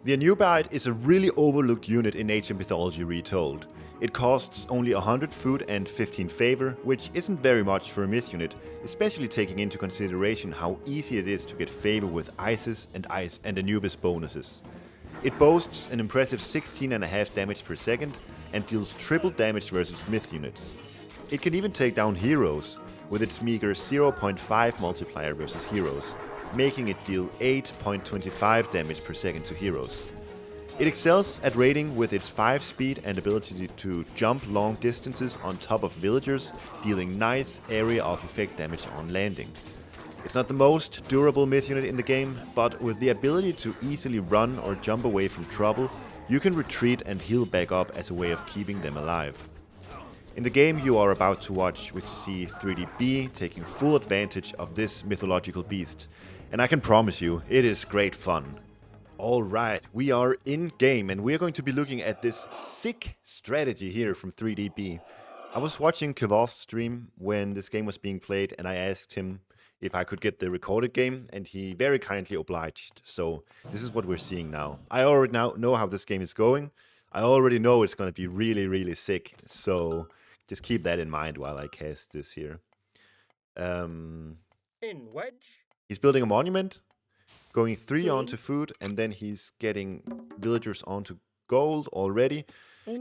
The anubite is a really overlooked unit in ancient mythology retold. It costs only 100 food and 15 favor, which isn't very much for a myth unit, especially taking into consideration how easy it is to get favor with Isis and Ice and Anubis bonuses. It boasts an impressive 16.5 damage per second and deals triple damage versus myth units. It can even take down heroes, with its meager 0.5 multiplier versus heroes, making it deal 8.25 damage per second to heroes. It excels at raiding with its 5 speed and ability to jump long distances on top of villagers, dealing nice area of effect damage on landing. It's not the most durable myth unit in the game, but with the ability to easily run or jump away from trouble, you can retreat and heal back up as a way of keeping them alive. In the game you are about to watch, we see 3DB taking full advantage of this mythological beast, and I can promise you, it is great fun. Alright, we are in game and we are going to be looking at this sick strategy here from 3DB. I was watching Kevoth's stream when this game was being played and I asked him if I could get the recorded game and he very kindly obliged. So this is what we're seeing now. I already now know how this game is going. I already know it's going to be really, really sick. So just keep that in mind while I cast this here. In wedge. He's building a monument. Going 3 onto food, and then he's getting villagers onto gold already.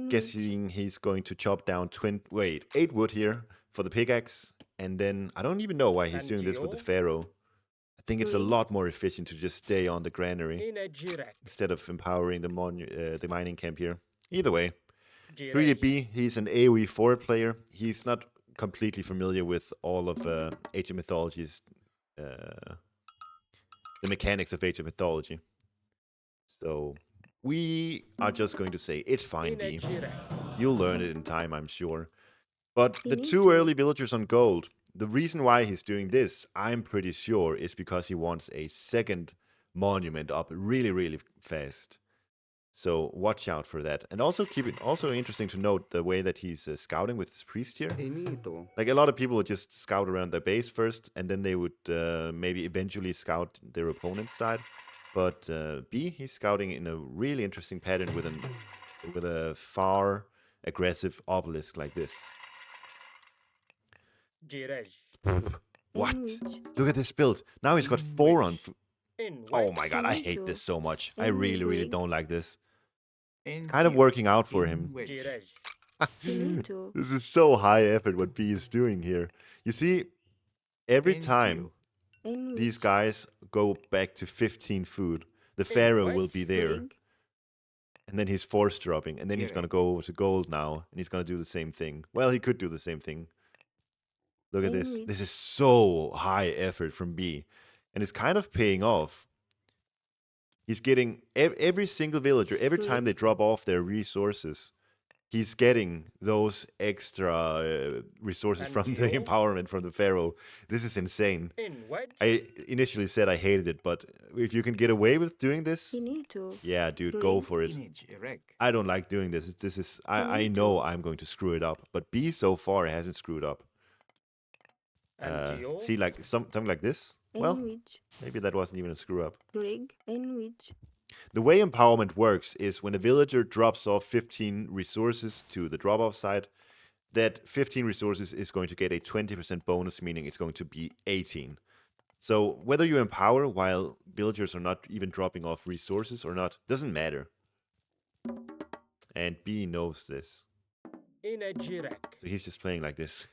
Guessing he's going to chop down 8 wood here for the pickaxe. And then, I don't even know why he's doing this with the pharaoh. I think it's a lot more efficient to just stay on the granary instead of empowering the mining camp here. Either way, 3DB, he's an AoE 4 player. He's not completely familiar with all of Age of Mythology's the mechanics of Age of Mythology. So we are just going to say it's fine, B. You'll learn it in time, I'm sure. But the 2 early villagers on gold, the reason why he's doing this, I'm pretty sure, is because he wants a second monument up really, really fast. So watch out for that. And also also interesting to note the way that he's scouting with his priest here. Like a lot of people would just scout around their base first, and then they would maybe eventually scout their opponent's side. But B, he's scouting in a really interesting pattern with a far aggressive obelisk like this. What? Look at this build. Now he's got 4 on. Oh my god, I hate this so much. I really, really don't like this. It's kind of working out for him. This is so high effort what B is doing here. You see, every time these guys go back to 15 food, the pharaoh will be there. And then he's force dropping, and then he's gonna go over to gold now, and he's gonna do the same thing. Well, he could do the same thing. Look at this. This is so high effort from B. And it's kind of paying off. He's getting every single villager, every time they drop off their resources, he's getting those extra resources from the empowerment from the pharaoh. This is insane. I initially said I hated it, but if you can get away with doing this, yeah, dude, go for it. I don't like doing this. I know I'm going to screw it up, but B so far hasn't screwed up. See, like something like this. Well, maybe that wasn't even a screw up. The way empowerment works is when a villager drops off 15 resources to the drop-off side, that 15 resources is going to get a 20% bonus, meaning it's going to be 18. So whether you empower while villagers are not even dropping off resources or not, doesn't matter. And B knows this. So he's just playing like this.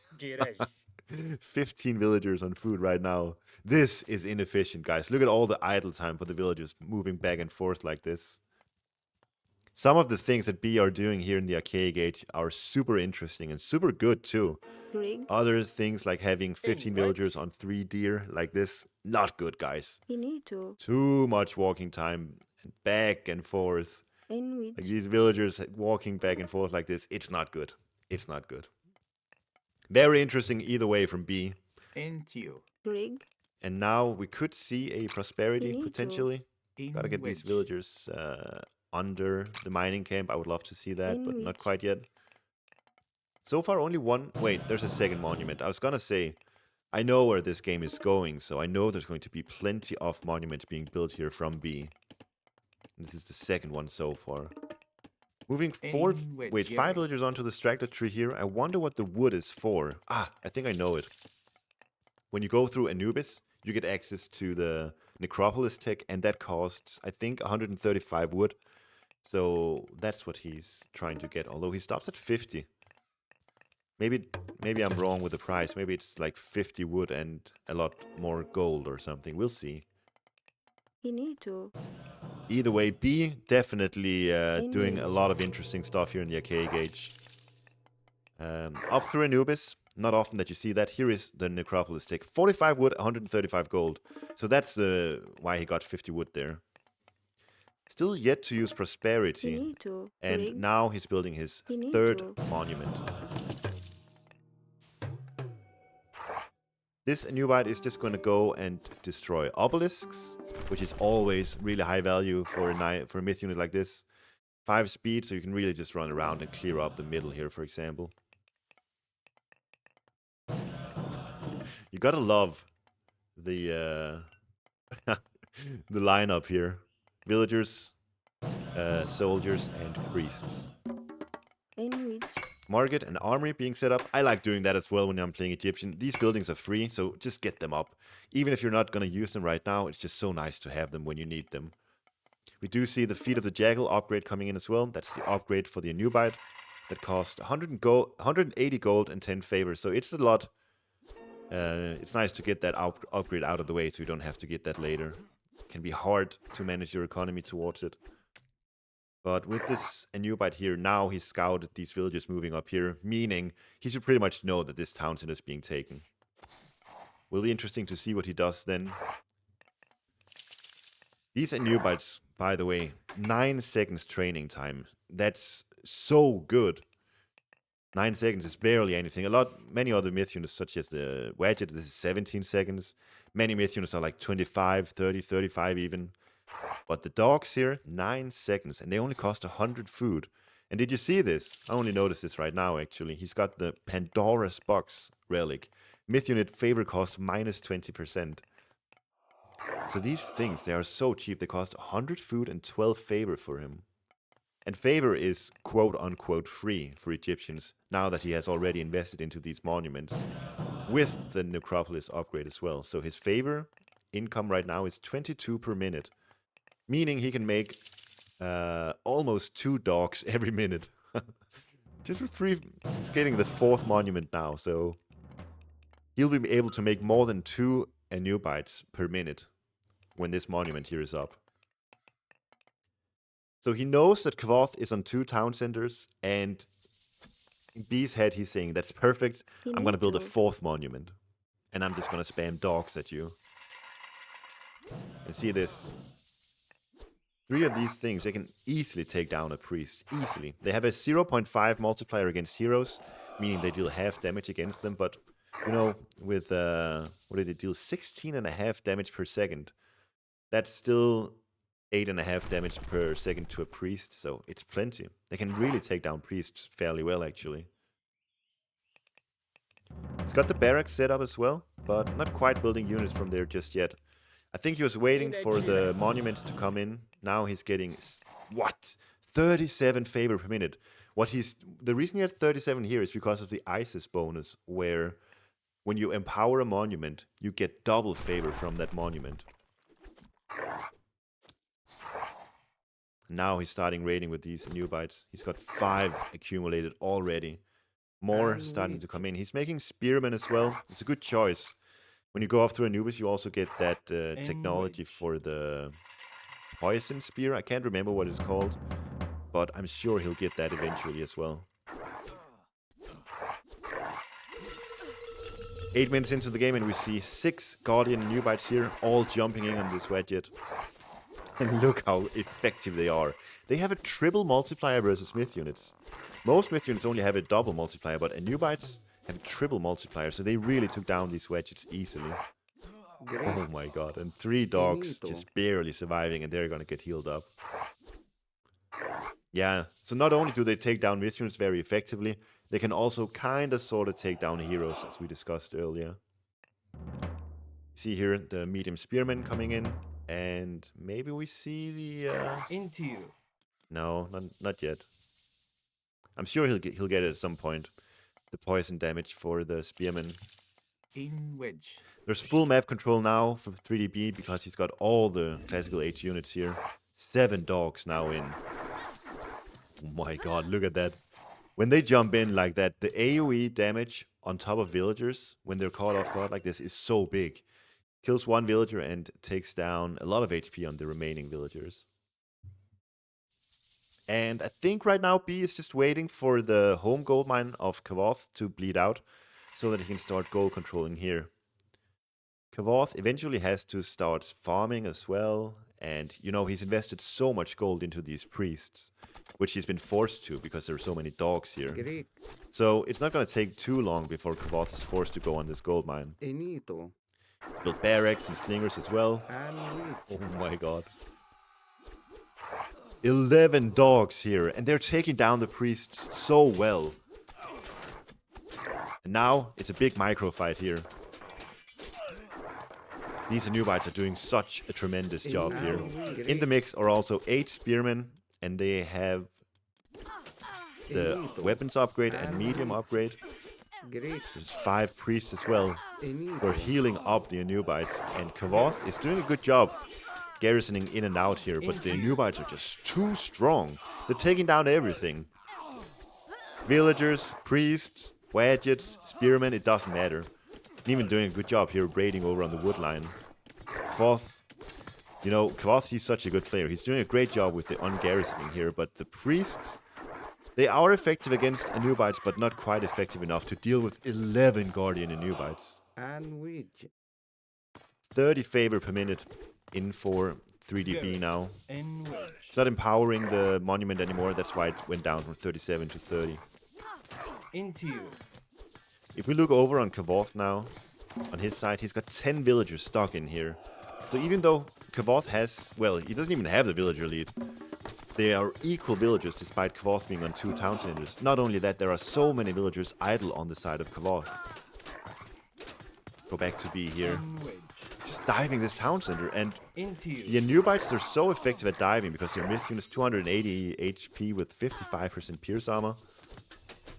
15 villagers on food right now. This is inefficient, guys. Look at all the idle time for the villagers moving back and forth like this. Some of the things that B are doing here in the archaic age are super interesting and super good too. Other things like having 15 villagers on 3 deer like this, not good, guys. Too much walking time and back and forth. Like these villagers walking back and forth like this, it's not good. It's not good. Very interesting either way from B. And now we could see a prosperity potentially. Gotta get these villagers under the mining camp. I would love to see that, but not quite yet. So far only one. Wait, there's a second monument. I was gonna say, I know where this game is going, so I know there's going to be plenty of monuments being built here from B. This is the second one so far. Moving forward, wait, 5 villagers onto the straggler tree here. I wonder what the wood is for. Ah, I think I know it. When you go through Anubis, you get access to the necropolis tech, and that costs, I think, 135 wood. So that's what he's trying to get, although he stops at 50. Maybe I'm wrong with the price. Maybe it's like 50 wood and a lot more gold or something. We'll see. Either way, B definitely doing a lot of interesting stuff here in the Arcade Gauge. Up through Anubis, not often that you see that. Here is the necropolis tech. 45 wood, 135 gold. So that's why he got 50 wood there. Still yet to use prosperity. And now he's building his third monument. This anubite is just going to go and destroy obelisks, which is always really high value for a myth unit like this. 5 speed, so you can really just run around and clear up the middle here, for example. You gotta love the the lineup here. Villagers, soldiers, and priests. Market and armory being set up. I like doing that as well when I'm playing Egyptian. These buildings are free, so just get them up. Even if you're not going to use them right now, it's just so nice to have them when you need them. We do see the Feet of the Jackal upgrade coming in as well. That's the upgrade for the Anubite. That cost 180 gold and 10 favor, so it's a lot. It's nice to get that upgrade out of the way so you don't have to get that later. It can be hard to manage your economy towards it. But with this Anubite here, now he's scouted these villagers moving up here, meaning he should pretty much know that this town center is being taken. Will be interesting to see what he does then. These Anubites, by the way, 9 seconds training time. That's so good. 9 seconds is barely anything. Many other myth units, such as the Wadjet, this is 17 seconds. Many myth units are like 25, 30, 35 even. But the dogs here, 9 seconds, and they only cost 100 food. And did you see this? I only noticed this right now, actually. He's got the Pandora's Box relic. Myth unit favor cost minus 20%. So these things, they are so cheap. They cost 100 food and 12 favor for him. And favor is quote-unquote free for Egyptians, now that he has already invested into these monuments, with the necropolis upgrade as well. So his favor income right now is 22 per minute. Meaning he can make almost 2 dogs every minute. Just with 3, he's getting the 4th monument now, so he'll be able to make more than 2 Anubites per minute when this monument here is up. So he knows that Kvoth is on 2 town centers, and in B's head he's saying, that's perfect, I'm gonna build a 4th monument. And I'm just gonna spam dogs at you. And see this. 3 of these things, they can easily take down a priest. Easily. They have a 0.5 multiplier against heroes, meaning they deal half damage against them. But, you know, with, what did they deal? 16.5 damage per second. That's still 8.5 damage per second to a priest, so it's plenty. They can really take down priests fairly well, actually. It's got the barracks set up as well, but not quite building units from there just yet. I think he was waiting for the monument to come in. Now he's getting, what? 37 favor per minute. The reason he had 37 here is because of the ISIS bonus, where when you empower a monument, you get double favor from that monument. Now he's starting raiding with these Anubites. He's got 5 accumulated already. More starting to come in. He's making spearmen as well. It's a good choice. When you go up through Anubis, you also get that technology for the poison spear. I can't remember what it's called, but I'm sure he'll get that eventually as well. 8 minutes into the game and we see 6 Guardian Anubites here, all jumping in on this Wadjet. And look how effective they are. They have a triple multiplier versus myth units. Most myth units only have a double multiplier, but Anubites have a triple multiplier, so they really took down these Wadgets easily. Oh my god, and 3 dogs just barely surviving, and they're gonna get healed up. Yeah, so not only do they take down myth units very effectively, they can also kinda sorta take down heroes, as we discussed earlier. See here the medium spearmen coming in. And maybe we see the... Into you. No, not yet. I'm sure he'll get it at some point. The poison damage for the spearman. In wedge. There's full map control now for 3DB because he's got all the classical H units here. 7 dogs now in. Oh my god, look at that. When they jump in like that, the AoE damage on top of villagers, when they're caught off guard like this, is so big. Kills one villager and takes down a lot of HP on the remaining villagers. And I think right now B is just waiting for the home gold mine of Kavoth to bleed out so that he can start gold controlling here. Kavoth eventually has to start farming as well. And, you know, he's invested so much gold into these priests, which he's been forced to because there are so many dogs here. Greek. So it's not going to take too long before Kavoth is forced to go on this gold mine. Enito. Build barracks and slingers as well. And Oh my god. 11 dogs here, and they're taking down the priests so well. And now it's a big micro fight here. These anubites are doing such a tremendous job here. In the mix are also 8 spearmen, and they have the weapons upgrade and medium upgrade. There's 5 priests as well. We're healing up the anubites, and Kavoth is doing a good job garrisoning in and out here, but the anubites are just too strong. They're taking down everything. Villagers, priests, wadgets, spearmen, it doesn't matter. Even doing a good job here raiding over on the wood line. Kavoth, you know, Kavoth, he's such a good player. He's doing a great job with the ungarrisoning here, but the priests, they are effective against anubites, but not quite effective enough to deal with 11 guardian anubites. And wedge. 30 favor per minute in for 3DB now. It's not empowering the monument anymore, that's why it went down from 37 to 30. Into you. If we look over on Kavoth now, on his side, he's got 10 villagers stuck in here. So even though Kavoth has, well, he doesn't even have the villager lead. They are equal villagers despite Kavoth being on 2 town centers. Not only that, there are so many villagers idle on the side of Kavoth. Go back to B here. He's just diving this town center, and the anubites, they're so effective at diving because their myth unit is 280 HP with 55% pierce armor.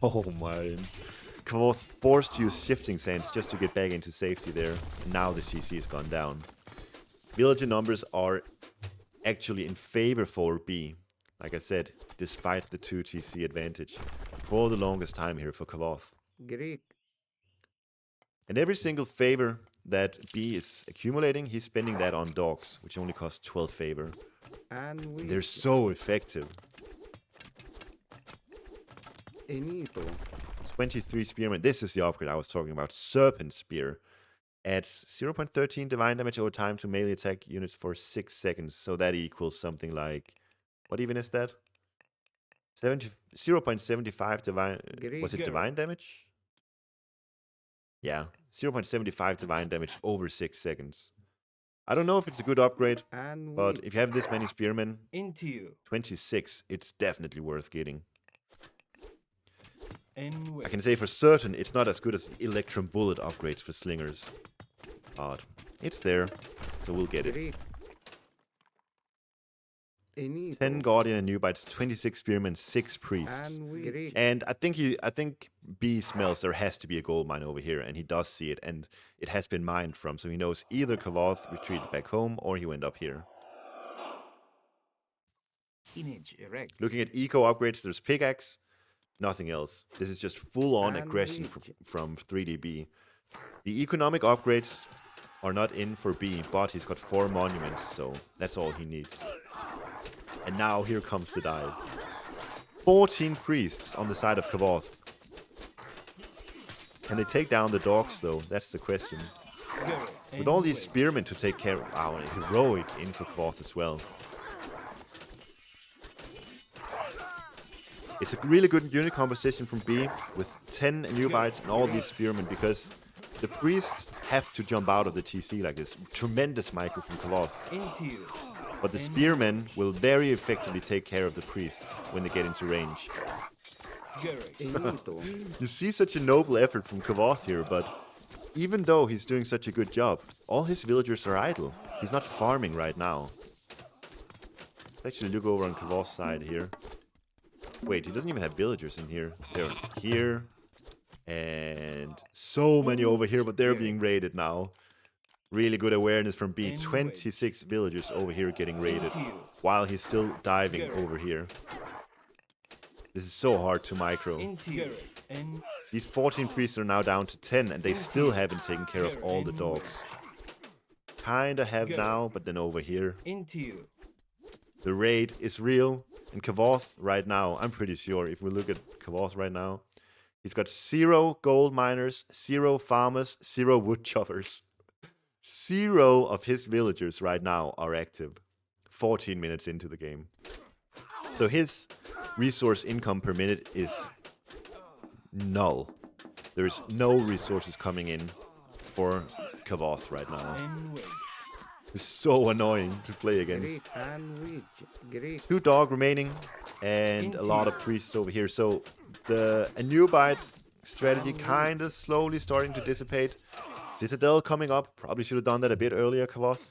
Oh my. Kavoth forced to use shifting sands just to get back into safety there. And now the CC has gone down. Villager numbers are actually in favor for B. Like I said, despite the 2 TC advantage. For the longest time here for Kavoth. Greek. And every single favor that B is accumulating, he's spending that on dogs, which only cost 12 favor. And they're so effective. Enito. 23 spearmen. This is the upgrade I was talking about. Serpent Spear. Adds 0.13 divine damage over time to melee attack units for 6 seconds. So that equals something like... What even is that? 0.75 divine... Was it divine damage? Yeah. 0.75 divine damage over 6 seconds. I don't know if it's a good upgrade, but if you have this many spearmen, 26, it's definitely worth getting. I can say for certain it's not as good as Electrum Bullet upgrades for slingers. But it's there, so we'll get it. 10 Guardian Anubites, 26 Spearmen, 6 Priests. And I think B smells there has to be a gold mine over here, and he does see it, and it has been mined from, so he knows either Kavoth retreated back home or he went up here. Looking at eco upgrades, there's Pickaxe. Nothing else. This is just full-on aggression from 3DB. The economic upgrades are not in for B, but he's got 4 monuments, so that's all he needs. And now here comes the dive. 14 priests on the side of Kavoth. Can they take down the dogs, though? That's the question. With all these spearmen to take care of... Wow, a heroic in for Kavoth as well. It's a really good unit composition from B with 10 Anubites and all these spearmen because the priests have to jump out of the TC like this. Tremendous micro from Kavoth. But the spearmen will very effectively take care of the priests when they get into range. You see such a noble effort from Kavoth here, but Even though he's doing such a good job, all his villagers are idle. He's not farming right now. Let's actually look over on Kavos' side here. Wait, he doesn't even have villagers in here. They're here. And so many over here, but they're being raided now. Really good awareness from B. 26 villagers over here getting raided while he's still diving over here. This is so hard to micro. These 14 priests are now down to 10 and they still haven't taken care of all the dogs. Kinda have now, but then over here. The raid is real. And Kavoth right now, I'm pretty sure if we look at Kavoth right now, he's got 0 gold miners, 0 farmers, 0 wood choppers. 0 of his villagers right now are active. 14 minutes into the game. So his resource income per minute is null. There's no resources coming in for Kavoth right now. It's so annoying to play against. 2 dog remaining and a lot of priests over here. So the anubite strategy kind of slowly starting to dissipate. Citadel coming up. Probably should have done that a bit earlier, Kavoth.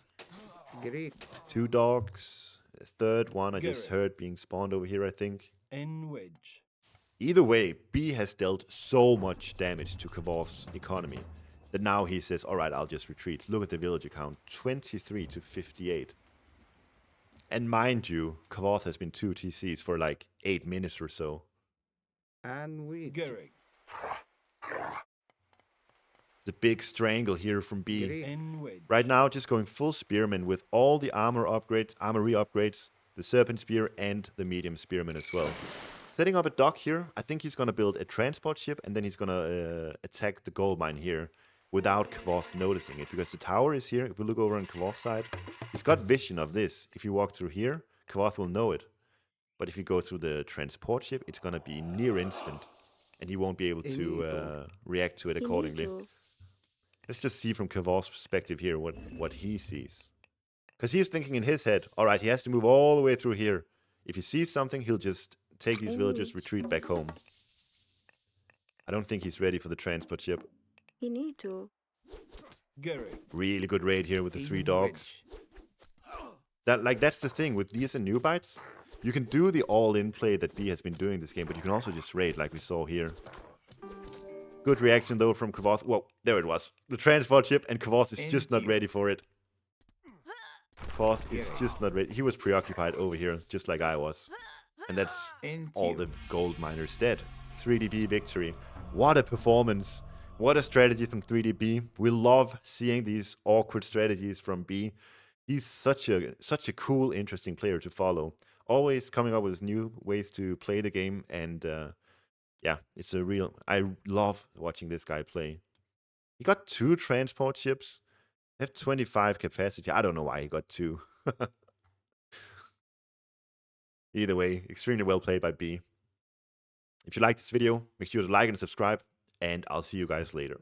2 dogs. A third one I just heard being spawned over here, I think. Either way, B has dealt so much damage to Kavoth's economy that now he says, alright, I'll just retreat. Look at the villager count. 23 to 58. And mind you, Kavoth has been 2 TCs for like 8 minutes or so. It's a big strangle here from B. Right now, just going full spearman with all the armory upgrades, the serpent spear and the medium spearman as well. Setting up a dock here, I think he's going to build a transport ship and then he's going to attack the gold mine here without Kavoth noticing it. Because the tower is here, if we look over on Kavoth's side, he's got vision of this. If you walk through here, Kavoth will know it. But if you go through the transport ship, it's going to be near instant. And he won't be able to react to it accordingly. Let's just see from Kavoth's perspective here what he sees. Because he's thinking in his head, alright, he has to move all the way through here. If he sees something, he'll just take these villagers, retreat back home. I don't think he's ready for the transport ship. You need to. Really good raid here with the 3 dogs. That's the thing with these anubites. You can do the all-in play that B has been doing this game, but you can also just raid like we saw here. Good reaction though from Kavoth. Whoa, there it was. The transport ship, and Kavoth is just not ready for it. Kavoth is just not ready. He was preoccupied over here, just like I was. And that's all the gold miners dead. 3DB victory. What a performance. What a strategy from 3DB. We love seeing these awkward strategies from B. He's such a cool, interesting player to follow. Always coming up with new ways to play the game, and yeah, it's a real... I love watching this guy play. He got 2 transport ships. They have 25 capacity. I don't know why he got 2. Either way, extremely well played by B. If you like this video, make sure to like and subscribe, and I'll see you guys later.